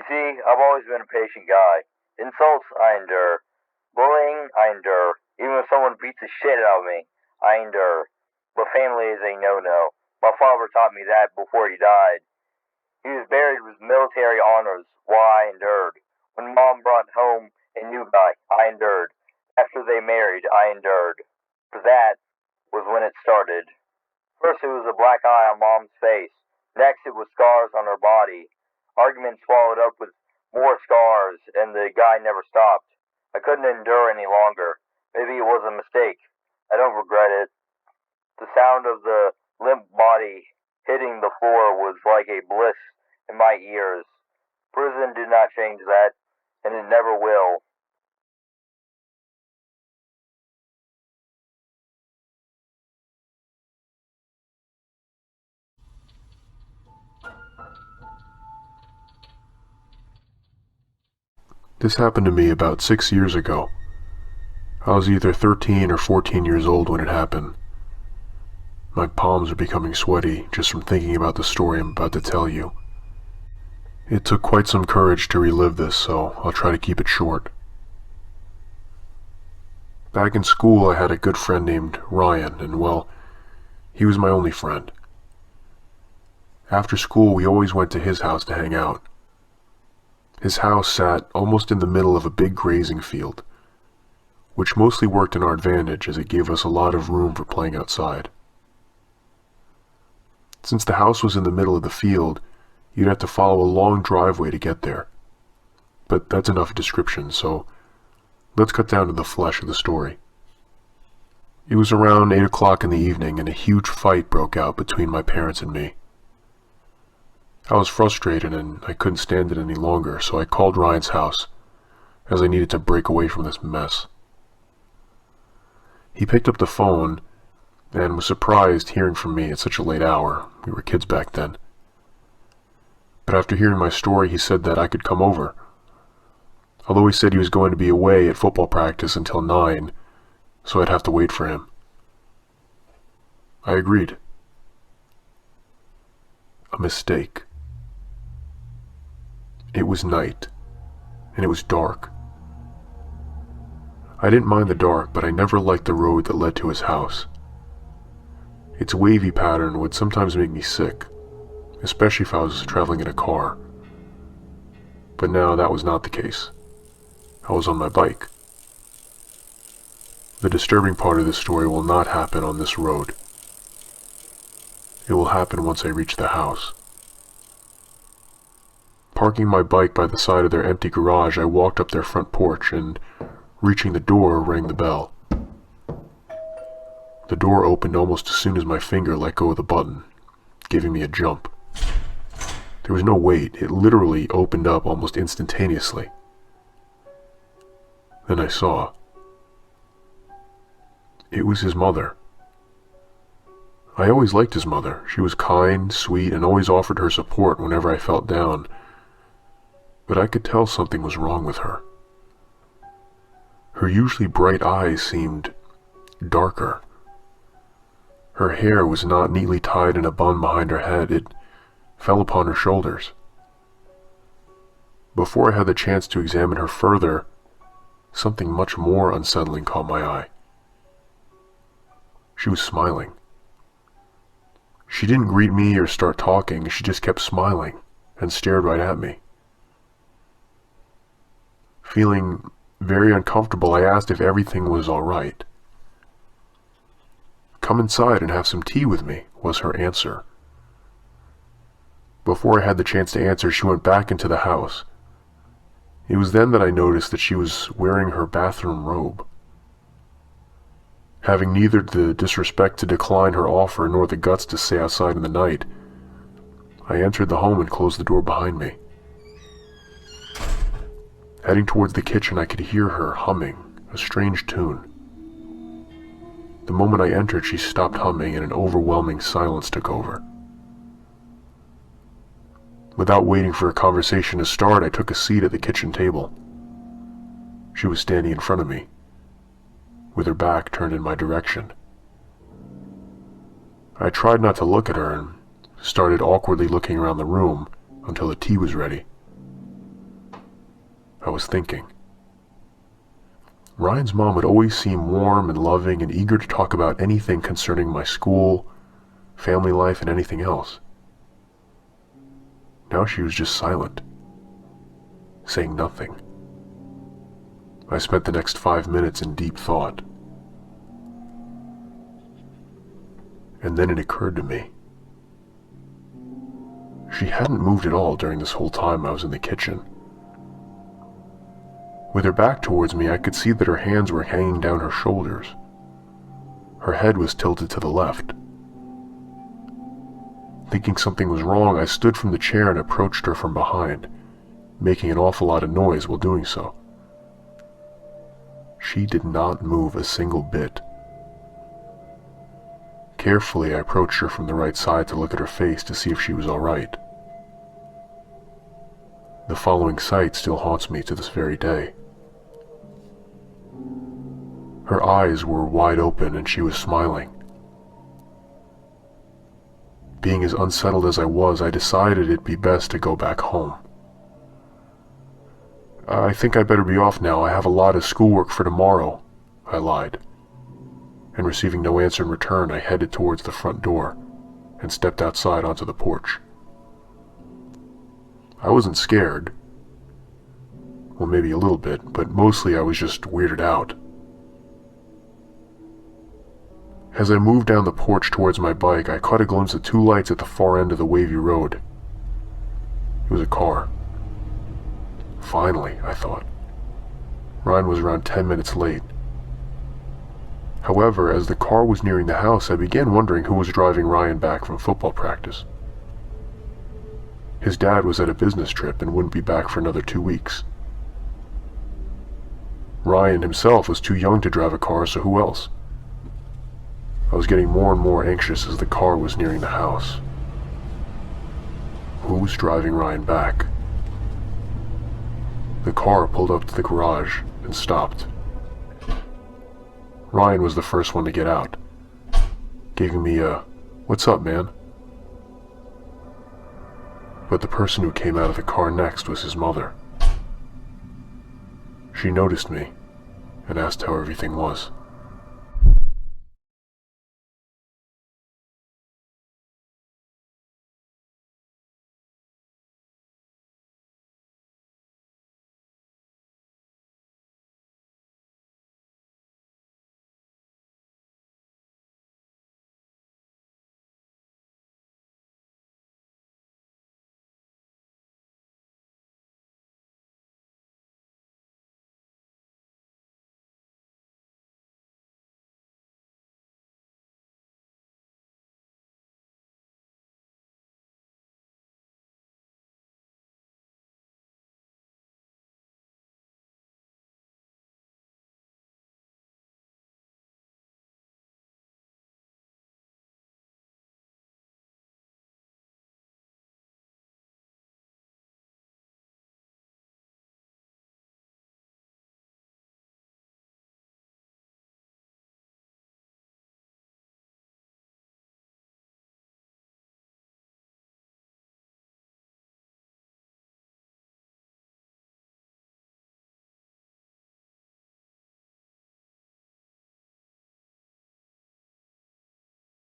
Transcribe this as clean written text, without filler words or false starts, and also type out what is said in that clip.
You see, I've always been a patient guy. Insults, I endure. Bullying, I endure. Even if someone beats the shit out of me, I endure. But family is a no-no. My father taught me that before he died. He was buried with military honors while I endured. When mom brought home a new guy, I endured. After they married, I endured. For that was when it started. First, it was a black eye on mom's face. Next, it was scars on her body. Arguments followed up with more scars, and the guy never stopped. I couldn't endure any longer. Maybe it was a mistake. I don't regret it. The sound of the limp body hitting the floor was like a bliss in my ears. Prison did not change that, and it never will. This happened to me about 6 years ago. I was either 13 or 14 years old when it happened. My palms are becoming sweaty just from thinking about the story I'm about to tell you. It took quite some courage to relive this, so I'll try to keep it short. Back in school, I had a good friend named Ryan, and well, he was my only friend. After school, we always went to his house to hang out. His house sat almost in the middle of a big grazing field, which mostly worked in our advantage as it gave us a lot of room for playing outside. Since the house was in the middle of the field, you'd have to follow a long driveway to get there. But that's enough description, so let's cut down to the flesh of the story. It was around 8 o'clock in the evening, and a huge fight broke out between my parents and me. I was frustrated and I couldn't stand it any longer, so I called Ryan's house, as I needed to break away from this mess. He picked up the phone and was surprised hearing from me at such a late hour. We were kids back then. But after hearing my story, he said that I could come over. Although he said he was going to be away at football practice until 9, so I'd have to wait for him. I agreed. A mistake. It was night, and it was dark. I didn't mind the dark, but I never liked the road that led to his house. Its wavy pattern would sometimes make me sick, especially if I was traveling in a car. But now that was not the case. I was on my bike. The disturbing part of this story will not happen on this road. It will happen once I reach the house. Parking my bike by the side of their empty garage, I walked up their front porch and, reaching the door, rang the bell. The door opened almost as soon as my finger let go of the button, giving me a jump. There was no wait. It literally opened up almost instantaneously. Then I saw. It was his mother. I always liked his mother. She was kind, sweet, and always offered her support whenever I felt down. But I could tell something was wrong with her. Her usually bright eyes seemed darker. Her hair was not neatly tied in a bun behind her head. It fell upon her shoulders. Before I had the chance to examine her further, something much more unsettling caught my eye. She was smiling. She didn't greet me or start talking. She just kept smiling and stared right at me. Feeling very uncomfortable, I asked if everything was all right. "Come inside and have some tea with me," was her answer. Before I had the chance to answer, she went back into the house. It was then that I noticed that she was wearing her bathroom robe. Having neither the disrespect to decline her offer nor the guts to stay outside in the night, I entered the home and closed the door behind me. Heading towards the kitchen, I could hear her humming a strange tune. The moment I entered, she stopped humming and an overwhelming silence took over. Without waiting for a conversation to start, I took a seat at the kitchen table. She was standing in front of me, with her back turned in my direction. I tried not to look at her and started awkwardly looking around the room until the tea was ready. I was thinking. Ryan's mom would always seem warm and loving and eager to talk about anything concerning my school, family life, and anything else. Now she was just silent, saying nothing. I spent the next 5 minutes in deep thought. And then it occurred to me. She hadn't moved at all during this whole time I was in the kitchen. With her back towards me, I could see that her hands were hanging down her shoulders. Her head was tilted to the left. Thinking something was wrong, I stood from the chair and approached her from behind, making an awful lot of noise while doing so. She did not move a single bit. Carefully, I approached her from the right side to look at her face to see if she was all right. The following sight still haunts me to this very day. Her eyes were wide open and she was smiling. Being as unsettled as I was, I decided it'd be best to go back home. I think I better be off now. I have a lot of schoolwork for tomorrow, I lied. And receiving no answer in return, I headed towards the front door and stepped outside onto the porch. I wasn't scared. Well, maybe a little bit, but mostly I was just weirded out. As I moved down the porch towards my bike, I caught a glimpse of two lights at the far end of the wavy road. It was a car. Finally, I thought. Ryan was around 10 minutes late. However, as the car was nearing the house, I began wondering who was driving Ryan back from football practice. His dad was at a business trip and wouldn't be back for another 2 weeks. Ryan himself was too young to drive a car, so who else? I was getting more and more anxious as the car was nearing the house. Who was driving Ryan back? The car pulled up to the garage and stopped. Ryan was the first one to get out, giving me a, "What's up, man?" But the person who came out of the car next was his mother. She noticed me and asked how everything was.